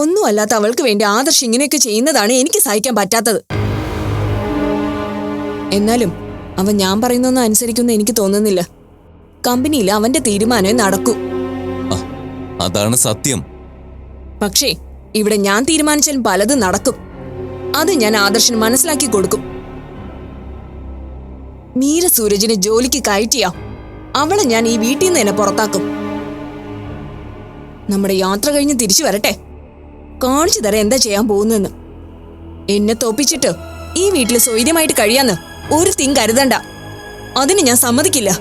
ഒന്നും അല്ലാത്ത അവൾക്ക് വേണ്ടി ആദർശ് ഇങ്ങനെയൊക്കെ ചെയ്യുന്നതാണ് എനിക്ക് സഹിക്കാൻ പറ്റാത്തത്. എന്നാലും അവൻ ഞാൻ പറയുന്നൊന്നും അനുസരിക്കുന്ന എനിക്ക് തോന്നുന്നില്ല. കമ്പനിയിൽ അവന്റെ തീരുമാനമേ നടക്കൂ. അതാണ് സത്യം. പക്ഷേ ഇവിടെ ഞാൻ തീരുമാനിച്ചാലും പലതും നടക്കും. അത് ഞാൻ ആദർശിന് മനസ്സിലാക്കി കൊടുക്കും. മീര സൂരജിനെ ജോലിക്ക് കയറ്റിയാ അവളെ ഞാൻ ഈ വീട്ടിൽ നിന്ന് തന്നെ പുറത്താക്കും. നമ്മുടെ യാത്ര കഴിഞ്ഞ് തിരിച്ചു വരട്ടെ, കാണിച്ചു തരാം എന്താ ചെയ്യാൻ പോകുന്നെന്ന്. എന്നെ തോപ്പിച്ചിട്ട് ഈ വീട്ടിൽ സ്വൈര്യമായിട്ട് കഴിയാന്ന് ഒരു തിങ് കരുതണ്ട. അതിന് ഞാൻ സമ്മതിക്കില്ല.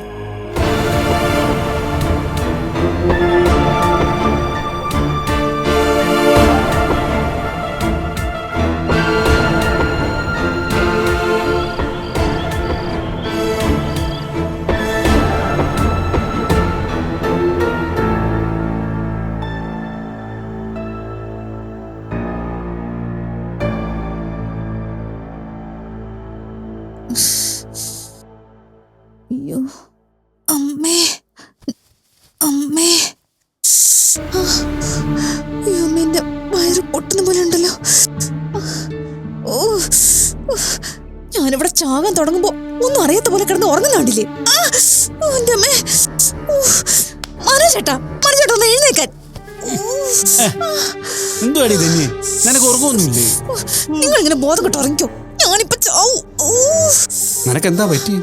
അയ്യോ അമ്മേ അമ്മേ, അയ്യോ അമ്മേന്റെ വയറ് പൊട്ടുന്ന പോലെ ഉണ്ടല്ലോ. ഓ, ഞാനിവിടെ ചാകാൻ തുടങ്ങുമ്പോ ഒന്നും അറിയാത്ത പോലെ കിടന്ന് ഉറങ്ങുന്നുണ്ടില്ലേ. എന്റെ അമ്മേ, മനോജേട്ടാ ഒന്ന് എഴുന്നേക്കാൻ. നിങ്ങൾ ഇങ്ങനെ ബോധം കെട്ട് ഉറങ്ങിക്കോ, ഞാനിപ്പോ ചാവൂ. നിനക്കെന്താ പറ്റി?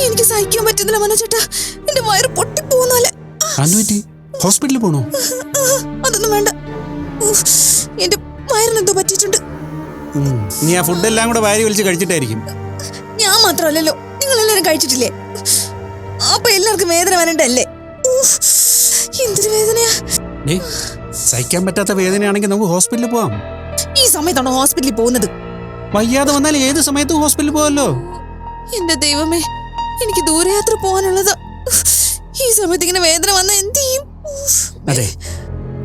എനിക്ക് സഹിക്കാൻ പറ്റുന്നില്ല മനോജേട്ടാ, എന്റെ വയറ് പൊട്ടിപ്പോന്നാലേ. ഹോസ്പിറ്റലിൽ പോണോ? അതൊന്നും വേണ്ട, എന്റെ വയറിനെന്തോ പറ്റിയിട്ടുണ്ട്. നീ ആ ഫുഡെല്ലാം കൂടെ വാരി വലിച്ച് കഴിച്ചിട്ടായിരിക്കും. ഞാൻ മാത്രമല്ലല്ലോ, നിങ്ങൾ എല്ലാരും കഴിച്ചിട്ടില്ലേ? അപ്പൊ എല്ലാവർക്കും വേദന വരണ്ടല്ലേ? എന്തൊരു വേദനയാ. സഹിക്കാൻ പറ്റാത്ത വേദനയാണെങ്കിൽ നമുക്ക് ഹോസ്പിറ്റലിൽ പോവാം. ഈ സമയത്താണോ ഹോസ്പിറ്റലിൽ പോകുന്നത്? വയ്യാതെ വന്നാൽ ഏത് സമയത്തും ഹോസ്പിറ്റലിൽ പോവല്ലോ. എന്റെ ദൈവമേ, എനിക്ക് ദൂരയാത്ര പോകാനുള്ളത്. ഈ സമയത്ത് ഇങ്ങനെ വേദന വന്ന എന്ത് ചെയ്യും? അതെ,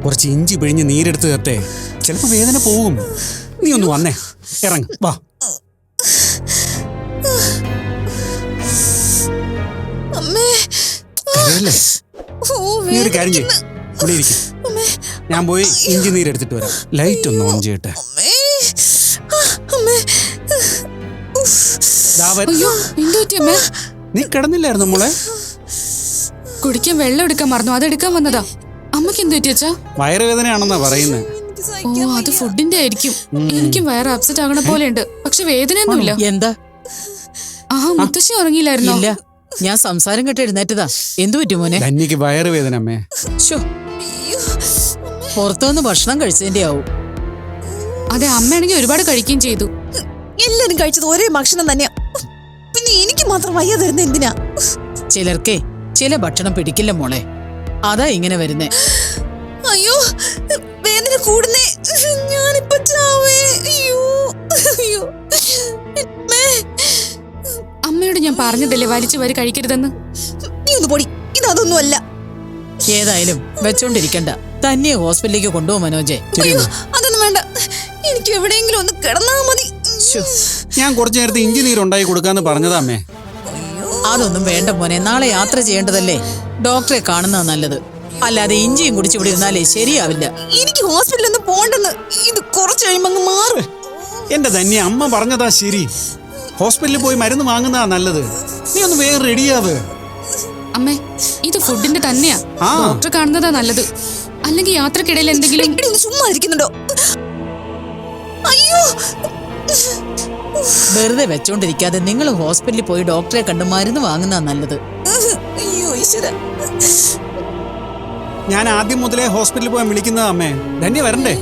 കുറച്ച് ഇഞ്ചി പിഴിഞ്ഞ് നീരെടുത്ത് തരട്ടെ, ചിലപ്പോ വേദന പോവും. നീ ഒന്ന് വന്നേ, ഇറങ്ങ വാ. നീ ഒരു കാര്യം ചെയ്യ്, ഇവിടെ ഇരിക്കും. ഞാൻ പോയി ഇഞ്ചി നീരെടുത്തിട്ട് വരാം. ലൈറ്റ് ഒന്ന് ഓൺ ചെയ്യട്ടെ. നീ കിടന്നില്ലായിരുന്നു മോളെ? കുടിക്കാൻ വെള്ളം എടുക്കാൻ മറന്നു, അതെടുക്കാൻ വന്നതാ. അമ്മക്ക് എന്ത് പറ്റിയച്ചാ? വയറുവേദനയാണെന്നാ പറയുന്നത്. ഓ, അത് ഫുഡിന്റെ ആയിരിക്കും. എനിക്കും വയറ് അപ്സെറ്റ് ആകണ പോലെ ഉണ്ട്, പക്ഷെ വേദനയൊന്നുമില്ല. എന്താ? മുത്തശ്ശി ഉറങ്ങിയില്ലായിരുന്നോ? ഇല്ല, ഞാൻ സംസാരം കേട്ട് എഴുന്നേറ്റതാ. എന്തു പറ്റി മോനെ? ധന്യക്ക് വയറുവേദന അമ്മേ. പുറത്തുനിന്ന് ഭക്ഷണം കഴിച്ചതിന്റെ ആവും. അതെ, അമ്മയാണെങ്കിൽ ഒരുപാട് കഴിക്കുകയും ചെയ്തു. എല്ലാരും കഴിച്ചത് ഒരേ ഭക്ഷണം തന്നെയാ, പിന്നെ എനിക്ക് മാത്രം വയ്യ തരുന്ന എന്തിനാ? ചിലർക്കേ ചില ഭക്ഷണം പിടിക്കില്ല മോളെ, അതാ ഇങ്ങനെ വരുന്നേ. അയ്യോ, വേദന കൂടുന്നേ, ഞാനിപ്പോ ചാവേ. അയ്യോ അയ്യോ, അമ്മയോട് ഞാൻ പറഞ്ഞതല്ലേ വലിച്ചു വാരി കഴിക്കരുതെന്ന്. നീ ഒന്ന് പൊടി, ഇതൊന്നും അല്ല. ഏതായാലും വെച്ചോണ്ടിരിക്കണ്ട, തന്നെ ഹോസ്പിറ്റലിലേക്ക് കൊണ്ടുപോകും മനോജെ. അതൊന്നും വേണ്ട, എനിക്ക് എവിടെയെങ്കിലും ഒന്ന് കിടന്നാ മതി. ഞാൻ കുറച്ചു നേരത്തെ ഇഞ്ചി നീരുണ്ടായി കൊടുക്കാന്ന് പറഞ്ഞതാ അമ്മേ. അതൊന്നും വേണ്ട മോനെ, നാളെ യാത്ര ചെയ്യേണ്ടതല്ലേ, ഡോക്ടറെ കാണുന്നതാ നല്ലത്. അല്ലാതെ ഇഞ്ചിയും കുടിച്ച് ഇവിടെ ഇരുന്നാലേ ശരിയാവില്ല. എനിക്ക് ഹോസ്പിറ്റലിൽ ഒന്നും പോണ്ടെന്ന്, ഇത് കുറച്ച് കഴിയുമ്പോ അങ്ങ് മാറും. എന്റെ ധന്യ, അമ്മ പറഞ്ഞതാ ശരി. ഹോസ്പിറ്റലിൽ പോയി മരുന്ന് വാങ്ങുന്നതാ നല്ലത്. നീ ഒന്ന് വേഗം റെഡിയാവ്. അമ്മേ, ഇത് ഫുഡിന്റെ തന്നെയാ, ഡോക്ടറെ കാണുന്നതാ നല്ലത്. അല്ലെങ്കിൽ യാത്രക്കിടയിൽ എന്തെങ്കിലും. ചുമ്മാ ഇരിക്കുന്നുണ്ടോ? അയ്യോ, വെറുതെ വെച്ചോണ്ടിരിക്കാതെ നിങ്ങൾ ഹോസ്പിറ്റലിൽ പോയി ഡോക്ടറെ കണ്ട് മരുന്ന് വാങ്ങുന്നതാ നല്ലത്. അയ്യോ ഈശ്വര, ഞാൻ ആദ്യം മുതലേ ഹോസ്പിറ്റലിൽ പോകാൻ വിളിക്കുന്നതാ അമ്മേ. ധന്യ വരണ്ടേ?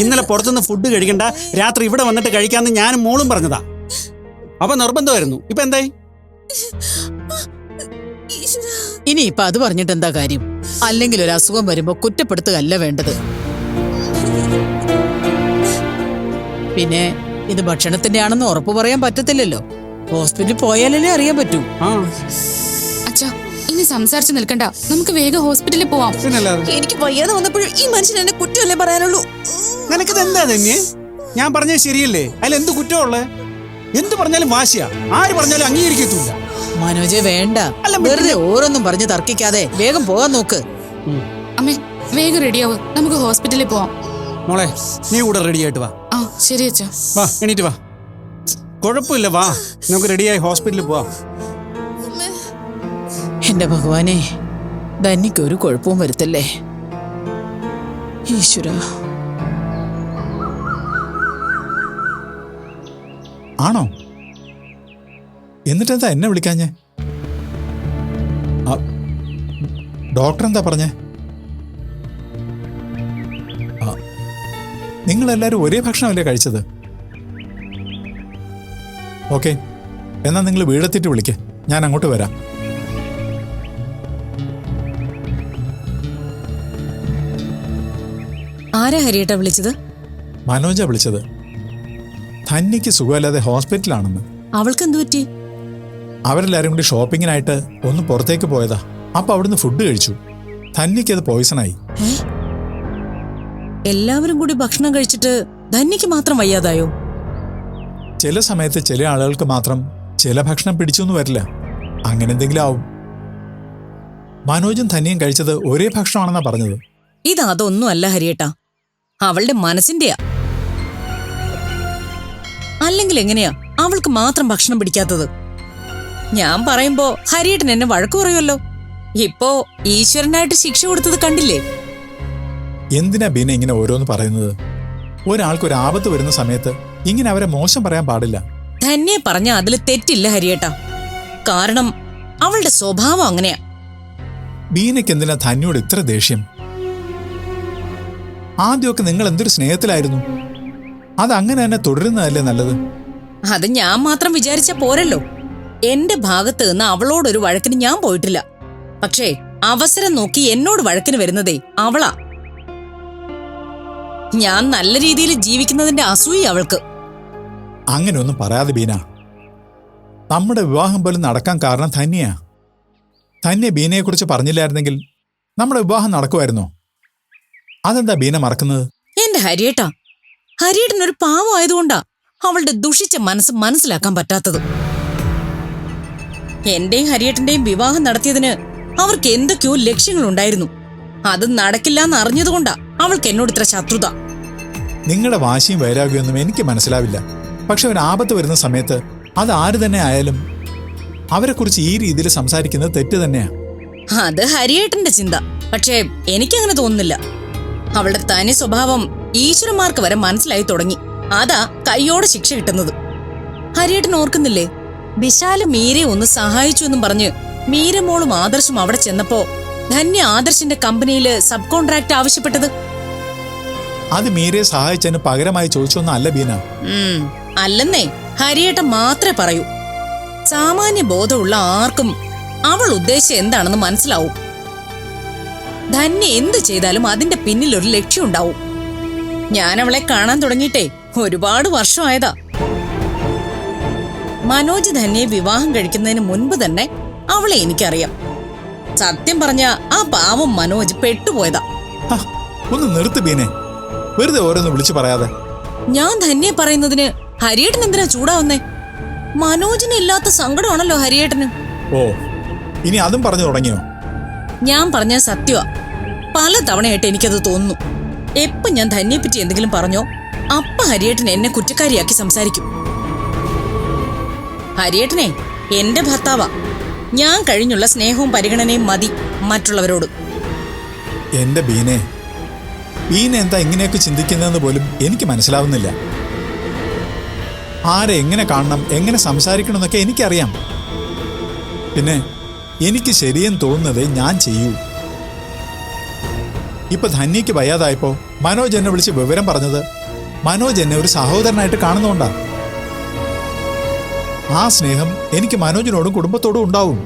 ഇന്നലെ പുറത്തുനിന്ന് ഫുഡ് കഴിക്കണ്ട, രാത്രി ഇവിടെ വന്നിട്ട് കഴിക്കാന്ന് ഞാനും മോളും പറഞ്ഞതാ. അപ്പൊ നിർബന്ധമായിരുന്നു. ഇപ്പൊ എന്തായി? ഇനി ഇപ്പൊ അത് പറഞ്ഞിട്ട് എന്താ കാര്യം? അല്ലെങ്കിൽ ഒരു അസുഖം വരുമ്പോ കുറ്റപ്പെടുത്തുകയല്ല വേണ്ടത്. പിന്നെ ഇത് ഭക്ഷണത്തിന്റെ ആണെന്ന് ഉറപ്പ് പറയാൻ പറ്റത്തില്ലല്ലോ. ഹോസ്പിറ്റലിൽ പോയാലല്ലേ അറിയാൻ പറ്റൂ. അച്ഛാ, ഇനി സംസാരിച്ചു നിൽക്കണ്ട, നമുക്ക് വേഗം ഹോസ്പിറ്റലിൽ പോവാം. എനിക്ക് വയ്യാതെ വന്നപ്പോഴും ഈ മനുഷ്യൻ എന്നെ കുറ്റമല്ലേ പറയാനുള്ളൂ. നിനക്കിത് എന്താ തന്നെ? ഞാൻ പറഞ്ഞത് ശരിയല്ലേ? അതിൽ എന്ത് കുറ്റമുള്ളേ? എന്ത് പറഞ്ഞാലും വാശിയാ, ആര് പറഞ്ഞാലും അംഗീകരിക്കത്തില്ല. മനോജെ വേണ്ട. വെറുതെ ഓരോന്നും പറഞ്ഞ് തർക്കിക്കാതെ വേഗം പോകാൻ നോക്ക്. അമ്മേ വേഗം റെഡിയാവ്, നമുക്ക് ഹോസ്പിറ്റലിൽ പോവാം. മോളെ നീ കൂടെ റെഡി ആയിട്ട് വാ. ആ ശരി അച്ഛാ. വാ എണീറ്റ് വാ. കുഴപ്പമില്ല, വാ നമുക്ക് റെഡിയായി ഹോസ്പിറ്റലിൽ പോവാം. എന്റെ ഭഗവാനെ, ധന്യക്ക് ഒരു കുഴപ്പവും വരുത്തല്ലേ ഈശ്വര. ആണോ? എന്നിട്ടെന്താ എന്നെ വിളിക്കാഞ്ഞേ? ഡോക്ടർ എന്താ പറഞ്ഞേ? നിങ്ങളെല്ലാരും ഒരേ ഭക്ഷണമല്ലേ കഴിച്ചത്? ഓക്കെ, എന്നാ നിങ്ങൾ വീടെത്തിയിട്ട് വിളിക്ക്, ഞാൻ അങ്ങോട്ട് വരാം. ആരാ ഹരിയേട്ടാ വിളിച്ചത്? മനോജ വിളിച്ചത്. ധന്യക്ക് സുഖമില്ലാതെ ഹോസ്പിറ്റലാണെന്ന്. അവൾക്ക് എന്തു പറ്റി? അവരെല്ലാരും കൂടി ഷോപ്പിങ്ങിനായിട്ട് ഒന്ന് പുറത്തേക്ക് പോയതാ. അപ്പൊ അവിടുന്ന് ഫുഡ് കഴിച്ചു. ധന്യക്ക് അത് പോയിസണായി. എല്ലാവരും കൂടി ഭക്ഷണം കഴിച്ചിട്ട് ധന്യക്ക് മാത്രം വയ്യാതായോ? ചില സമയത്ത് ചില ആളുകൾക്ക് മാത്രം ചില ഭക്ഷണം പിടിച്ചൊന്നും വരില്ല. അങ്ങനെ എന്തെങ്കിലും ആവും. മനോജും ധന്യയും കഴിച്ചത് ഒരേ ഭക്ഷണമാണെന്നാ പറഞ്ഞത്. ഇതൊന്നും അല്ല ഹരിയേട്ടാ, അവളുടെ മനസ്സിന്റെയാ. അല്ലെങ്കിൽ എങ്ങനെയാ അവൾക്ക് മാത്രം ഭക്ഷണം പിടിക്കാത്തത്? ഞാൻ പറയുമ്പോ ഹരിയേട്ടൻ എന്നെ വഴക്കു പറയുമല്ലോ. ഇപ്പോ ഈശ്വരനായിട്ട് ശിക്ഷ കൊടുത്തത് കണ്ടില്ലേ? എന്തിനാ ബീന ഇങ്ങനെ ഓരോന്ന് പറയുന്നത്? ഒരാൾക്കൊരു ആപത്ത് വരുന്ന സമയത്ത് ഇങ്ങനെ അവരെ മോശം പറയാൻ പാടില്ല. ധന്യെ പറഞ്ഞ അതിൽ തെറ്റില്ല ഹരിയേട്ടാ. കാരണം അവളുടെ സ്വഭാവം അങ്ങനെയാ. ബീനയ്ക്ക് എന്തിനാ ധന്യോട് ഇത്ര ദേഷ്യം? ആദ്യമൊക്കെ നിങ്ങൾ എന്തൊരു സ്നേഹത്തിലായിരുന്നു. അതങ്ങനെ തന്നെ തുടരുന്നതല്ലേ നല്ലത്. അത് ഞാൻ മാത്രം വിചാരിച്ച പോരല്ലോ. എന്റെ ഭാഗത്ത് നിന്ന് അവളോടൊരു വഴക്കിന് ഞാൻ പോയിട്ടില്ല. പക്ഷേ അവസരം നോക്കി എന്നോട് വഴക്കിന് വരുന്നതേ അവളാ. ഞാൻ നല്ല രീതിയിൽ ജീവിക്കുന്നതിന്റെ അസൂയ അവൾക്ക്. അങ്ങനെയൊന്നും പറയാതെ ബീന. നമ്മുടെ വിവാഹം പോലും നടക്കാൻ കാരണം ധന്യയാ. ധന്യ ബീനയെ കുറിച്ച് പറഞ്ഞില്ലായിരുന്നെങ്കിൽ നമ്മുടെ വിവാഹം നടക്കുമായിരുന്നോ? അതെന്താ ബീന മറക്കുന്നത്? എന്റെ ഹരിയേട്ടാ, ഹരിയേട്ടനൊരു പാവമായതുകൊണ്ടാ അവളുടെ ദുഷിച്ച മനസ്സ് മനസ്സിലാക്കാൻ പറ്റാത്തത്. എന്റെയും ഹരിയേട്ടന്റെയും വിവാഹം നടത്തിയതിന് അവർക്ക് എന്തൊക്കെയോ ലക്ഷ്യങ്ങളുണ്ടായിരുന്നു. അത് നടക്കില്ലെന്ന് അറിഞ്ഞതുകൊണ്ടാ അവൾക്ക് എന്നോട് ഇത്ര ശത്രുത. നിങ്ങളുടെ വാശിയും വൈരാഗ്യമൊന്നും എനിക്ക് മനസ്സിലാവില്ല. പക്ഷെ ഒരു ആപത്ത് വരുന്ന സമയത്ത് അത് ആര് തന്നെ ആയാലും അവരെക്കുറിച്ച് ഈ രീതിയിൽ സംസാരിക്കുന്നത് തെറ്റ് തന്നെയാ. അത് ഹരിയേട്ടന്റെ ചിന്ത. പക്ഷേ എനിക്കങ്ങനെ തോന്നുന്നില്ല. അവളുടെ തനി സ്വഭാവം ഈശ്വരന്മാർക്ക് വരെ മനസ്സിലായി തുടങ്ങി. അതാ കയ്യോടെ ശിക്ഷ കിട്ടുന്നത്. ഹരിയേട്ടൻ ഓർക്കുന്നില്ലേ, വിശാല മീരയെ ഒന്ന് സഹായിച്ചു എന്നും പറഞ്ഞ് മീരമോളും ആദർശും അവിടെ ചെന്നപ്പോ ധന്യ ആദർശിന്റെ കമ്പനിയില് സബ് കോൺട്രാക്ട് ആവശ്യപ്പെട്ടത്? അത് മീരയെ സഹായിച്ചതിന് പകരമായി ചോദിച്ചൊന്നും അല്ല ബീന. അല്ലെന്നേ ഹരിയേട്ടൻ മാത്രമേ പറയൂ. സാമാന്യ ബോധമുള്ള ആർക്കും അവൾ ഉദ്ദേശിച്ച എന്താണെന്ന് മനസ്സിലാവും. ധന്യ എന്ത് ചെയ്താലും അതിന്റെ പിന്നിൽ ഒരു ലക്ഷ്യം ഉണ്ടാവും. ഞാൻ അവളെ കാണാൻ തുടങ്ങിയിട്ടേ ഒരുപാട് വർഷമായതാ. മനോജ് ധന്യയെ വിവാഹം കഴിക്കുന്നതിന് മുൻപ് തന്നെ അവളെ എനിക്കറിയാം. സത്യം പറഞ്ഞ ആ പാവം മനോജ് പെട്ടുപോയതാ. ഒന്ന് നിർത്ത് ബീനെ, വെറുതെ ഓരോന്ന് വിളിച്ചു പറയാതെ. ഞാൻ ധന്യെ പറയുന്നതിന് ഹരിയേട്ടൻ എന്തിനാ ചൂടാവുന്നേ? മനോജിന് ഇല്ലാത്ത സങ്കടമാണല്ലോ ഹരിയേട്ടന്. ഓ, ഇനി അതും പറഞ്ഞു തുടങ്ങിയോ? ഞാൻ പറഞ്ഞ സത്യമാ. പല തവണയായിട്ട് എനിക്കത് തോന്നുന്നു. എപ്പോ ഞാൻ ധന്യെ പറ്റി എന്തെങ്കിലും പറഞ്ഞോ അപ്പ ഹരിയേട്ടൻ എന്നെ കുറ്റക്കാരിയാക്കി സംസാരിക്കും. ഹരിയേട്ടനെ എന്റെ ഭർത്താവാ. ഞാൻ കഴിഞ്ഞുള്ള സ്നേഹവും പരിഗണനയും മതി മറ്റുള്ളവരോട്. എന്റെ ബീനെ, ബീന എന്താ ഇങ്ങനെയൊക്കെ ചിന്തിക്കുന്നതെന്ന് പോലും എനിക്ക് മനസ്സിലാവുന്നില്ല. ആരെ എങ്ങനെ കാണണം, എങ്ങനെ സംസാരിക്കണം എന്നൊക്കെ എനിക്കറിയാം. പിന്നെ എനിക്ക് ശരിയെന്ന് തോന്നുന്നതേ ഞാൻ ചെയ്യൂ. ഇപ്പൊ ധന്യക്ക് വയ്യാതായപ്പോ മനോജ് എന്നെ വിളിച്ച് വിവരം പറഞ്ഞത് മനോജ് എന്നെ ഒരു സഹോദരനായിട്ട് കാണുന്നോണ്ടാ. ആ സ്നേഹം എനിക്ക് മനോജിനോടും കുടുംബത്തോടും ഉണ്ടാവും.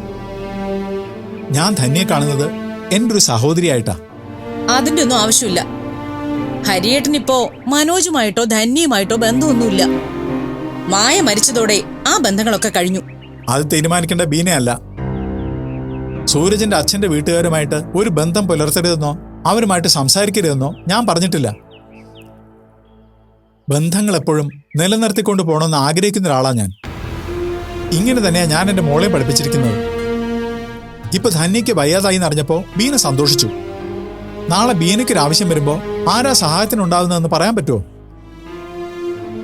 ഞാൻ ധന്യയെ കാണുന്നത് എൻ്റെ ഒരു സഹോദരിയായിട്ടാ. അതിന്റെ ഒന്നും ആവശ്യമില്ല. ഹരിയേട്ടനിപ്പോ മനോജുമായിട്ടോ ധന്യയുമായിട്ടോ ബന്ധമൊന്നുമില്ല. മായ മരിച്ചതോടെ ആ ബന്ധങ്ങളൊക്കെ കഴിഞ്ഞു. അത് തീരുമാനിക്കേണ്ട ബീനയല്ല. സൂരജിന്റെ അച്ഛന്റെ വീട്ടുകാരുമായിട്ട് ഒരു ബന്ധം പുലർത്തരുതെന്നോ അവരുമായിട്ട് സംസാരിക്കരുതെന്നോ ഞാൻ പറഞ്ഞിട്ടില്ല. ബന്ധങ്ങൾ എപ്പോഴും നിലനിർത്തിക്കൊണ്ട് പോകണമെന്ന് ആഗ്രഹിക്കുന്ന ഒരാളാ ഞാൻ. ഇങ്ങനെ തന്നെയാ ഞാൻ എൻ്റെ മോളെ പഠിപ്പിച്ചിരിക്കുന്നത്. ഇപ്പൊ ധന്യയ്ക്ക് വയ്യാതായി എന്നറിഞ്ഞപ്പോ ബീന സന്തോഷിച്ചു. നാളെ ബീനയ്ക്ക് ഒരു ആവശ്യം വരുമ്പോ ആരാ സഹായത്തിനുണ്ടാവുന്നതെന്ന് പറയാൻ പറ്റുമോ?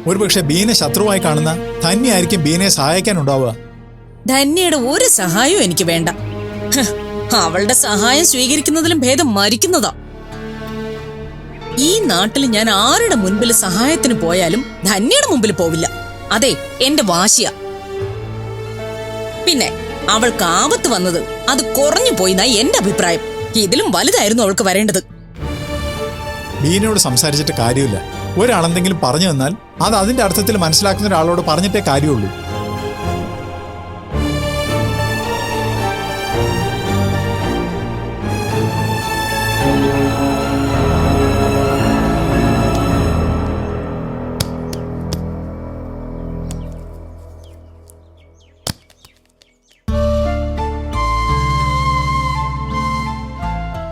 ഒരുപക്ഷെ ബീന ശത്രുവായി കാണുന്ന ധന്യായിരിക്കും ബീനയെ സഹായിക്കാനുണ്ടാവുക. ധന്യയുടെ ഒരു സഹായവും എനിക്ക് വേണ്ട. ഹ്, അവളുടെ സഹായം സ്വീകരിക്കുന്നതിലും ഭേദം മരിക്കുന്നതാ. ഈ നാട്ടിൽ ഞാൻ ആരുടെ മുൻപിൽ സഹായത്തിന് പോയാലും ധന്യയുടെ മുമ്പിൽ പോവില്ല. അതെ, എന്റെ വാശിയാ. പിന്നെ അവൾക്ക് ആപത്ത് വന്നത് അത് കുറഞ്ഞു പോയിന്നാ എന്റെ അഭിപ്രായം. ഇതിലും വലുതായിരുന്നു അവൾക്ക് വരേണ്ടത്. ബീനയോട് സംസാരിച്ചിട്ട് കാര്യമില്ല. ഒരാളെന്തെങ്കിലും പറഞ്ഞു തന്നാൽ അത് അതിന്റെ അർത്ഥത്തിൽ മനസ്സിലാക്കുന്ന ഒരാളോട് പറഞ്ഞിട്ടേ കാര്യമുള്ളൂ.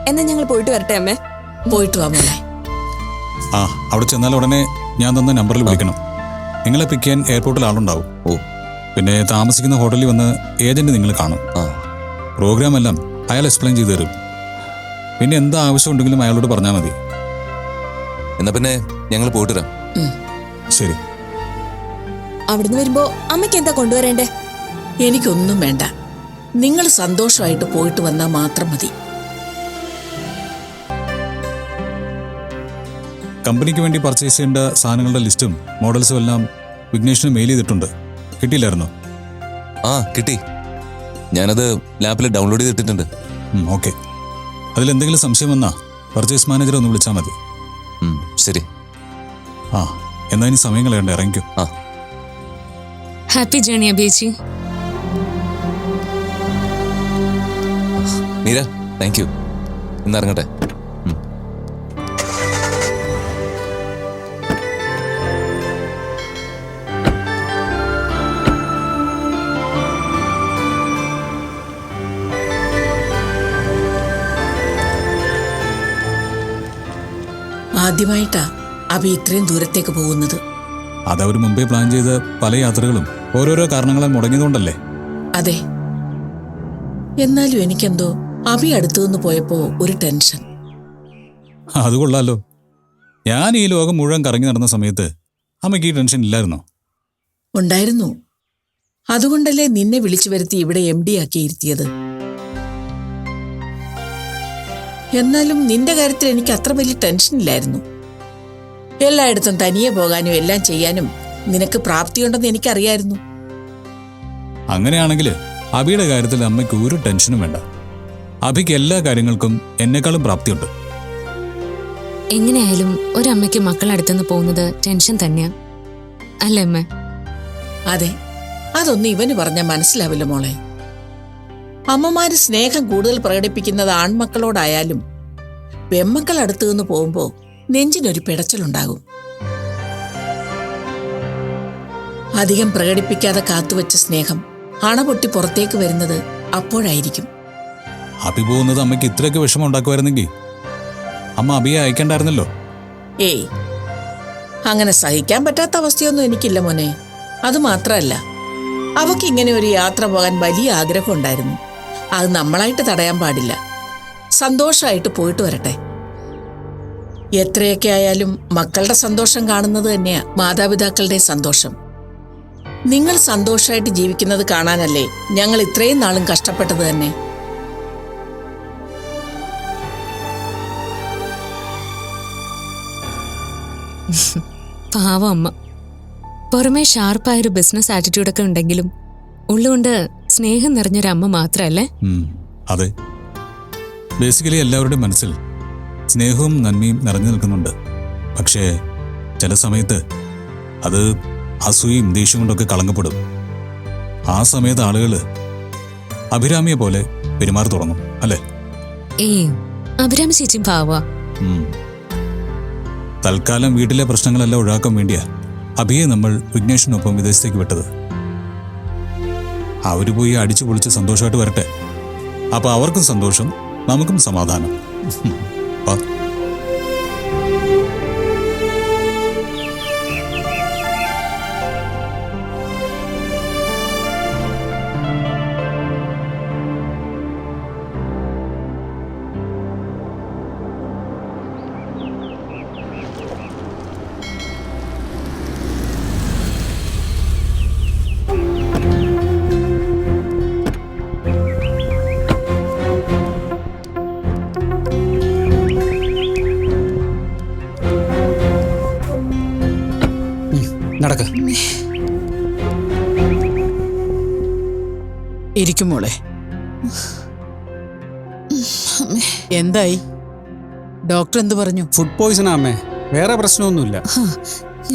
എന്നാ ഞങ്ങൾ പോയിട്ട് വരട്ടെ അമ്മേ. പോയിട്ട് വാ മോളെ. ആ, അവിടെ ചെന്നാൽ ഉടനെ ഞാൻ തന്ന നമ്പറിൽ വിളിക്കണം. നിങ്ങളെ പിക്ക് ചെയ്യാൻ എയർപോർട്ടിൽ ആളുണ്ടാവും. ഓ, പിന്നെ താമസിക്കുന്ന ഹോട്ടലിൽ വന്ന് ഏജന്റ് നിങ്ങൾ കാണും. ആ, പ്രോഗ്രാം എല്ലാം അയാൾ എക്സ്പ്ലെയിൻ ചെയ്തു തരും. പിന്നെ എന്താ ആവശ്യമുണ്ടെങ്കിലും അയാളോട് പറഞ്ഞാൽ മതി. എന്നാ പിന്നെ ഞങ്ങൾ പോയിട്ട് വരാം. ശരി. അവിടുന്ന് വരുമ്പോ അമ്മയ്ക്ക് എന്താ കൊണ്ടുവരേണ്ടേ? എനിക്കൊന്നും വേണ്ട. നിങ്ങൾ സന്തോഷമായിട്ട് പോയിട്ട് വന്നാൽ മാത്രം മതി. കമ്പനിക്ക് വേണ്ടി പർച്ചേസ് ചെയ്യേണ്ട സാധനങ്ങളുടെ ലിസ്റ്റും മോഡൽസും എല്ലാം വിഘ്നേഷിന് മെയിൽ ചെയ്തിട്ടുണ്ട്. കിട്ടിയില്ലായിരുന്നോ? ആ, കിട്ടി. ഞാനത് ലാപ്പിൽ ഡൗൺലോഡ് ചെയ്തിട്ടിട്ടുണ്ട്. ഓക്കെ. അതിലെന്തെങ്കിലും സംശയം വന്നാ പർച്ചേസ് മാനേജറെ ഒന്ന് വിളിച്ചാൽ മതി. ശരി. ആ, എന്നാ ഇനി സമയം കളയണ്ട, ഇറങ്ങിക്കോ. ആ, ഹാപ്പി ജേണി അബിയേച്ചി. Meera, thank you. ഇന്നിറങ്ങട്ടെ. ആദ്യമായിട്ടാ അഭി ഇത്രയും ദൂരത്തേക്ക് പോകുന്നത്. അതവർ മുമ്പേ പ്ലാൻ ചെയ്ത പല യാത്രകളും ഓരോരോ കാരണങ്ങളാൽ മുടങ്ങിയതുകൊണ്ടല്ലേ? അതെ. എന്നാലും എനിക്കെന്തോ അഭി അടുത്തുനിന്ന് പോയപ്പോ ഒരു ടെൻഷൻ. അത് കൊള്ളാലോ. ഞാൻ ഈ ലോകം മുഴുവൻ കറങ്ങി നടന്ന സമയത്ത് അമ്മയ്ക്ക് ഈ ടെൻഷൻ ഇല്ലായിരുന്നോ? ഉണ്ടായിരുന്നു. അതുകൊണ്ടല്ലേ നിന്നെ വിളിച്ചു വരുത്തി ഇവിടെ MD ആക്കി ഇരുത്തിയത്. എന്നാലും നിന്റെ കാര്യത്തിൽ എനിക്ക് അത്ര വലിയ ടെൻഷൻ ഇല്ലായിരുന്നു. എല്ലായിടത്തും തനിയെ പോകാനും എല്ലാം ചെയ്യാനും നിനക്ക് പ്രാപ്തിയുണ്ടെന്ന് എനിക്കറിയായിരുന്നു. അങ്ങനെയാണെങ്കിൽ അഭിയുടെ കാര്യത്തിൽ അമ്മയ്ക്ക് ഒരു ടെൻഷനും വേണ്ട. അഭിക്ക് എല്ലാ കാര്യങ്ങൾക്കും എന്നെക്കാളും പ്രാപ്തിയുണ്ട്. എങ്ങനെയായാലും ഒരമ്മയ്ക്ക് മക്കളടുത്തുനിന്ന് പോകുന്നത് ടെൻഷൻ തന്നെയാ, അല്ലേ അമ്മ? അതെ, അതൊന്നും ഇവന് പറഞ്ഞാൽ മനസ്സിലാവില്ല മോളെ. അമ്മമാര് സ്നേഹം കൂടുതൽ പ്രകടിപ്പിക്കുന്നത് ആൺമക്കളോടായാലും പെമ്മക്കൾ അടുത്തു നിന്ന് പോകുമ്പോ നെഞ്ചിനൊരു പിടച്ചിലുണ്ടാകും. അധികം പ്രകടിപ്പിക്കാതെ കാത്തുവച്ച സ്നേഹം അണപൊട്ടി പുറത്തേക്ക് വരുന്നത് അപ്പോഴായിരിക്കും. അഭി പോകുന്നത് അമ്മയ്ക്ക് ഇത്രയൊക്കെ വിഷമം ഉണ്ടാക്കുമായിരുന്നെങ്കിൽ അമ്മ അഭിയെ അയക്കണ്ടായിരുന്നല്ലോ. ഏയ്, അങ്ങനെ സഹിക്കാൻ പറ്റാത്ത അവസ്ഥയൊന്നും എനിക്കില്ല മോനെ. അതുമാത്രമല്ല, അവക്ക് ഇങ്ങനെ ഒരു യാത്ര പോകാൻ വലിയ ആഗ്രഹം ഉണ്ടായിരുന്നു. അത് നമ്മളായിട്ട് തടയാൻ പാടില്ല. സന്തോഷമായിട്ട് പോയിട്ട് വരട്ടെ. എത്രയൊക്കെ ആയാലും മക്കളുടെ സന്തോഷം കാണുന്നത് തന്നെയാ മാതാപിതാക്കളുടെ സന്തോഷം. നിങ്ങൾ സന്തോഷമായിട്ട് ജീവിക്കുന്നത് കാണാനല്ലേ ഞങ്ങൾ ഇത്രയും നാളും കഷ്ടപ്പെട്ടത് തന്നെ. പാവം അമ്മ. പുറമേ ഷാർപ്പായൊരു ബിസിനസ് ആറ്റിറ്റ്യൂഡൊക്കെ ഉണ്ടെങ്കിലും ഉള്ളുകൊണ്ട് സ്നേഹം നിറഞ്ഞൊരമ്മ മാത്രമല്ലേ? അതെ. ബേസിക്കലി എല്ലാവരുടെയും മനസ്സിൽ സ്നേഹവും നന്മയും നിറഞ്ഞു നിൽക്കുന്നുണ്ട്. പക്ഷേ ചില സമയത്ത് അത് അസൂയയും ദേഷ്യം കൊണ്ടൊക്കെ കളങ്കപ്പെടും. ആ സമയത്ത് ആളുകൾ അഭിരാമിയെ പോലെ പെരുമാറി തുടങ്ങും, അല്ലേ? അഭിരാമി ചേച്ചിയും പാവാ. തൽക്കാലം വീട്ടിലെ പ്രശ്നങ്ങളെല്ലാം ഒഴിവാക്കാൻ വേണ്ടിയാ അഭിയെ നമ്മൾ വിഘ്നേഷിനൊപ്പം വിദേശത്തേക്ക് വിട്ടത്. അവര് പോയി അടിച്ചു പൊളിച്ച് സന്തോഷമായിട്ട് വരട്ടെ. അപ്പൊ അവർക്കും സന്തോഷം, നമുക്കും സമാധാനം. നടക്ക. ഇരിക്കും മോളെ. എന്തായി? ഡോക്ടർ എന്ത് പറഞ്ഞു? ഫുഡ് പോയിസണാ അമ്മേ, വേറെ പ്രശ്നമൊന്നുമില്ല.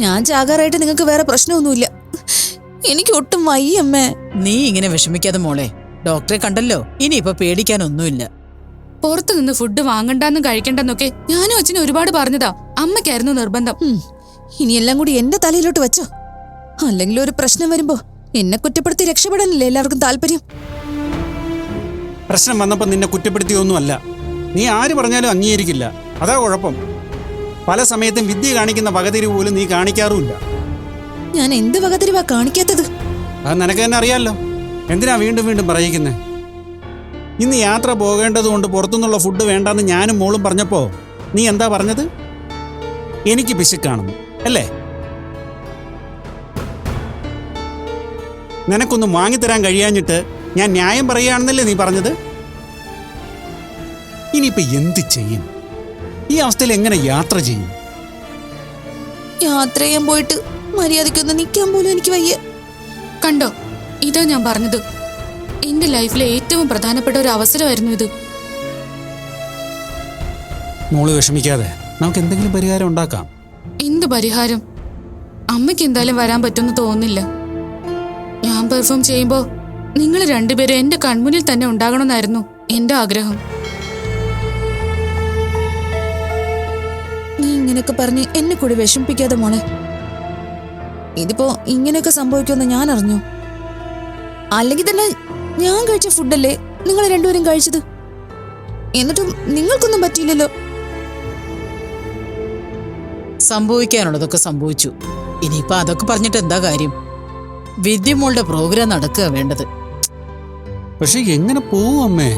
ഞാൻ ജാഗറായിട്ട് നിങ്ങൾക്ക് വേറെ പ്രശ്നമൊന്നുമില്ല. എനിക്ക് ഒട്ടും വയ്യമ്മേ. നീ ഇങ്ങനെ വിഷമിക്കാതെ മോളെ, ഡോക്ടറെ കണ്ടല്ലോ, ഇനിയിപ്പൊ പേടിക്കാനൊന്നുമില്ല. പുറത്തു നിന്ന് ഫുഡ് വാങ്ങണ്ടെന്നും കഴിക്കണ്ടെന്നൊക്കെ ഞാനും അച്ഛനും ഒരുപാട് പറഞ്ഞതാ. അമ്മയ്ക്കായിരുന്നു നിർബന്ധം. ഇനി എല്ലാം കൂടി എന്റെ തലയിലോട്ട് വെച്ചോ. അല്ലെങ്കിൽ ഒരു പ്രശ്നം വരുമ്പോ എന്നെ കുറ്റപ്പെടുത്തി രക്ഷപ്പെടാനല്ലേ എല്ലാവർക്കും താല്പര്യം. പ്രശ്നം വന്നപ്പോൾ നിന്നെ കുറ്റപ്പെടുത്തിയൊന്നുമല്ല. നീ ആര് പറഞ്ഞാലും അംഗീകരിക്കില്ല, അതാ കുഴപ്പം. പല സമയത്തും വിദ്യ കാണിക്കുന്ന വകതിരിവ് പോലും നീ കാണിക്കാറുമില്ല. ഞാൻ എന്ത് വകതിരിവാ കാണിക്കാത്തത്? അത് നിനക്ക് തന്നെ അറിയാമല്ലോ. എന്തിനാ വീണ്ടും വീണ്ടും പറയിക്കുന്നേ? ഇന്ന് യാത്ര പോകേണ്ടതുകൊണ്ട് പുറത്തുനിന്നുള്ള ഫുഡ് വേണ്ടെന്ന് ഞാനും മോളും പറഞ്ഞപ്പോ നീ എന്താ പറഞ്ഞത്? എനിക്ക് പിശുക്കാണെന്ന് അല്ലേ? നിനക്കൊന്നും വാങ്ങിത്തരാൻ കഴിയാഞ്ഞിട്ട് ഞാൻ ന്യായം പറയുകയാണെന്നല്ലേ നീ പറഞ്ഞത്? ഇനിയിപ്പോ എന്ത് ചെയ്യും? ഈ അവസ്ഥയിൽ എങ്ങനെ യാത്ര ചെയ്യും? യാത്ര ചെയ്യാൻ പോയിട്ട് മര്യാദയ്ക്കൊന്ന് നിൽക്കാൻ പോലും എനിക്ക് വയ്യ. കണ്ടോ, ഇതാ ഞാൻ പറഞ്ഞത്. എന്റെ ലൈഫിലെ ഏറ്റവും പ്രധാനപ്പെട്ട ഒരു അവസരമായിരുന്നു ഇത്. മോള് വിഷമിക്കാതെ, നമുക്ക് എന്തെങ്കിലും പരിഹാരം ഉണ്ടാക്കാം. എന്ത് പരിഹാരം? അമ്മയ്ക്ക് എന്തായാലും വരാൻ പറ്റുമെന്ന് തോന്നുന്നില്ല. ഞാൻ പെർഫോം ചെയ്യുമ്പോ നിങ്ങൾ രണ്ടുപേരും എന്റെ കൺമുന്നിൽ തന്നെ ഉണ്ടാകണമെന്നായിരുന്നു എന്റെ ആഗ്രഹം. നീ ഇങ്ങനെയൊക്കെ പറഞ്ഞ് എന്നെ കൂടി വിഷമിപ്പിക്കാതെ മോളെ. ഇതിപ്പോ ഇങ്ങനെയൊക്കെ സംഭവിക്കുമെന്ന് ഞാൻ അറിഞ്ഞു. അല്ലെങ്കിൽ തന്നെ ഞാൻ കഴിച്ച ഫുഡല്ലേ നിങ്ങൾ രണ്ടുപേരും കഴിച്ചത്. എന്നിട്ടും നിങ്ങൾക്കൊന്നും പറ്റിയില്ലല്ലോ. സംഭവിക്കാനുള്ളതൊക്കെ സംഭവിച്ചു. ഇനിയിപ്പൊ അതൊക്കെ പറഞ്ഞിട്ട് എന്താ കാര്യം? വിദ്യമോളുടെ പ്രോഗ്രാം നടക്കുക വേണ്ടത്. പക്ഷെ എങ്ങനെ പോവും അമ്മേ?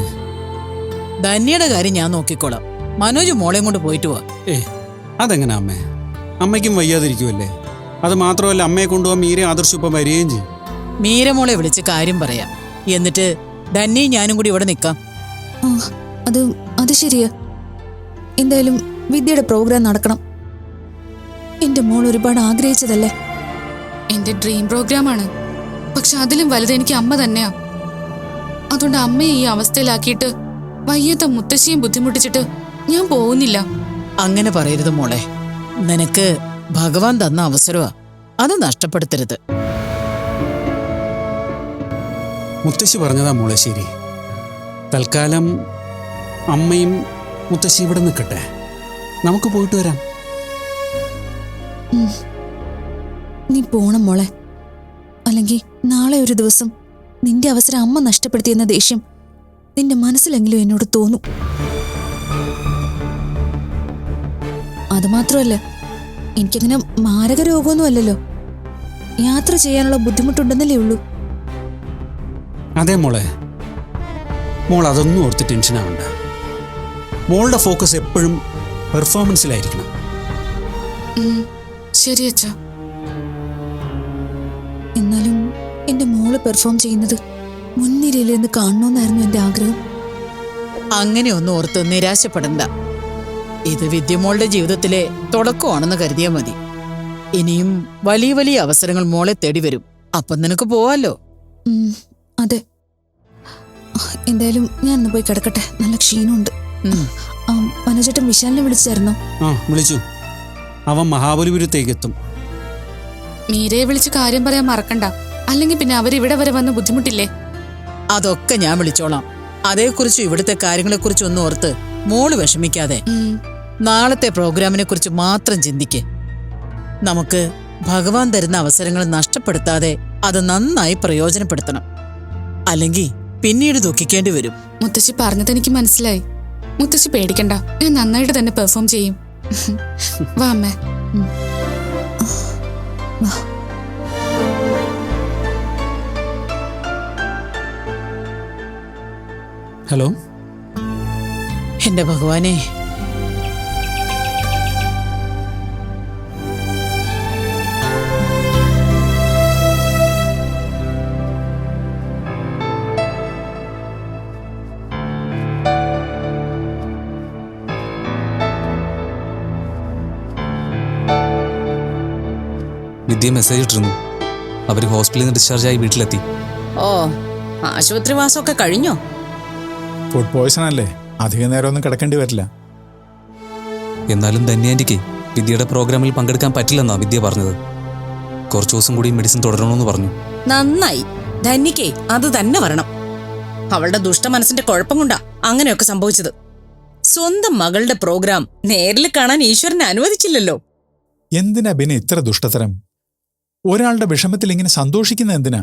ധന്യയുടെ കാര്യം ഞാൻ നോക്കിക്കോളാം. മനോജ് മോളെയും കൊണ്ട് പോയിട്ട് പോവാ. അതെങ്ങനെ അമ്മേ? അമ്മയ്ക്കും വയ്യാതിരിക്കുമല്ലേ? അത് മാത്രമല്ല, അമ്മയെ കൊണ്ടുപോകാൻ മീര ആദർശിപ്പം വരികയും ചെയ്യും. മീരമോളെ വിളിച്ച് കാര്യം പറയാം. എന്നിട്ട് ധന്യയും ഞാനും കൂടി ഇവിടെ നിൽക്കാം. അത് ശരിയാ. എന്തായാലും വിദ്യയുടെ പ്രോഗ്രാം നടക്കണം. എന്റെ മോൾ ഒരുപാട് ആഗ്രഹിച്ചതല്ലേ. എന്റെ ഡ്രീം പ്രോഗ്രാമാണ്. പക്ഷെ അതിലും വലുത് എനിക്ക് അമ്മ തന്നെയാ. അതുകൊണ്ട് അമ്മയെ ഈ അവസ്ഥയിലാക്കിയിട്ട് വയ്യാത്ത മുത്തശ്ശിയും ബുദ്ധിമുട്ടിച്ചിട്ട് ഞാൻ പോകുന്നില്ല. അങ്ങനെ പറയരുത് മോളെ. നിനക്ക് ഭഗവാൻ തന്ന അവസരമാ, അത് നഷ്ടപ്പെടുത്തരുത്. മുത്തശ്ശി പറഞ്ഞതാ മോളെ ശരി. തൽക്കാലം അമ്മയും മുത്തശ്ശി ഇവിടെ നിൽക്കട്ടെ, നമുക്ക് പോയിട്ട് വരാം. നീ പോണം മോളെ. അല്ലെങ്കിൽ നാളെ ഒരു ദിവസം നിന്റെ അവസരം അമ്മ നഷ്ടപ്പെടുത്തിയെന്ന ദേഷ്യം നിന്റെ മനസ്സിലെങ്കിലും എന്നോട് തോന്നും. അതുമാത്രമല്ല, എനിക്കങ്ങനെ മാരക രോഗമൊന്നും അല്ലല്ലോ. യാത്ര ചെയ്യാനുള്ള ബുദ്ധിമുട്ടുണ്ടെന്നല്ലേ ഉള്ളൂ. അതെ മോളെ, മോൾ അതൊന്നും ഓർത്ത് ടെൻഷൻ ആവണ്ട. മോളുടെ ഫോക്കസ് എപ്പോഴും പെർഫോമൻസിലായിരിക്കണം. ശരി അച്ഛാ. എന്നാലും എന്റെ മോള് പെർഫോം ചെയ്യുന്നത് മുൻനിരയിൽ നിന്ന് കാണണമെന്നായിരുന്നു എന്റെ ആഗ്രഹം. അങ്ങനെ ഒന്നും ഓർത്ത് നിരാശപ്പെടണ്ട. ഇത് വിദ്യമോളുടെ ജീവിതത്തിലെ തുടക്കമാണെന്ന് കരുതിയാൽ മതി. ഇനിയും വലിയ വലിയ അവസരങ്ങൾ മോളെ തേടി വരും. അപ്പം നിനക്ക് പോവാലോ. അതെ. എന്തായാലും ഞാൻ ഒന്ന് പോയി കിടക്കട്ടെ, നല്ല ക്ഷീണമുണ്ട്. മനോജേട്ടൻ വിശാലിനെ വിളിച്ചായിരുന്നോ? വിളിച്ചു. അവൻ മഹാബലിപുരത്തേക്ക് എത്തും. മീരയെ വിളിച്ച് കാര്യം പറയാൻ മറക്കണ്ട. അല്ലെങ്കിൽ പിന്നെ അവരിവിടെ വരെ വന്ന് ബുദ്ധിമുട്ടില്ലേ? അതൊക്കെ ഞാൻ വിളിച്ചോളാം. അതേക്കുറിച്ചും ഇവിടുത്തെ കാര്യങ്ങളെക്കുറിച്ചും ഒന്നും ഓർത്ത് മോള് വിഷമിക്കാതെ നാളത്തെ പ്രോഗ്രാമിനെ കുറിച്ച് മാത്രം ചിന്തിക്ക്. നമുക്ക് ഭഗവാൻ തരുന്ന അവസരങ്ങൾ നഷ്ടപ്പെടുത്താതെ അത് നന്നായി പ്രയോജനപ്പെടുത്തണം. അല്ലെങ്കിൽ പിന്നീട് ദുഃഖിക്കേണ്ടി വരും. മുത്തശ്ശി പറഞ്ഞത് എനിക്ക് മനസ്സിലായി. മുത്തശ്ശി പേടിക്കണ്ട, ഞാൻ നന്നായിട്ട് തന്നെ പെർഫോം ചെയ്യും. വാ അമ്മേ. ഹലോ. എന്റെ ഭഗവാനെ, വിദ്യ മെസ്സേജ് ഇട്ടിരുന്നു. അവർ ഹോസ്പിറ്റലിൽ നിന്ന് ഡിസ്ചാർജായി വീട്ടിലെത്തി. ഓ, ആശുപത്രിവാസമൊക്കെ കഴിഞ്ഞോ? ഫുഡ് പോയ്സൺ അല്ലേ, അധിക നേരമൊന്നും കിടക്കേണ്ടി വരില്ല. എന്നാലും ധന്യാൻ്റിക്ക് വിദ്യയുടെ പ്രോഗ്രാമിൽ പങ്കെടുക്കാൻ പറ്റില്ലെന്നാ വിദ്യ പറഞ്ഞത്. കുറച്ചു ദിവസം കൂടി മെഡിസിൻ തുടരണമെന്ന് പറഞ്ഞു. നന്നായി. ധന്യക്കേ അത് തന്നെ വരണം. അവളുടെ ദുഷ്ടമനസ്സിന്റെ കുഴപ്പം കൊണ്ടാ അങ്ങനെയൊക്കെ സംഭവിച്ചത്. സ്വന്തം മകളുടെ പ്രോഗ്രാം നേരിൽ കാണാൻ ഈശ്വരനെ അനുവദിച്ചില്ലല്ലോ. എന്തിനാ ബിനെ ഇത്ര ദുഷ്ടതരം? ഒരാളുടെ വിഷമത്തിൽ ഇങ്ങനെ സന്തോഷിക്കുന്ന എന്തിനാ?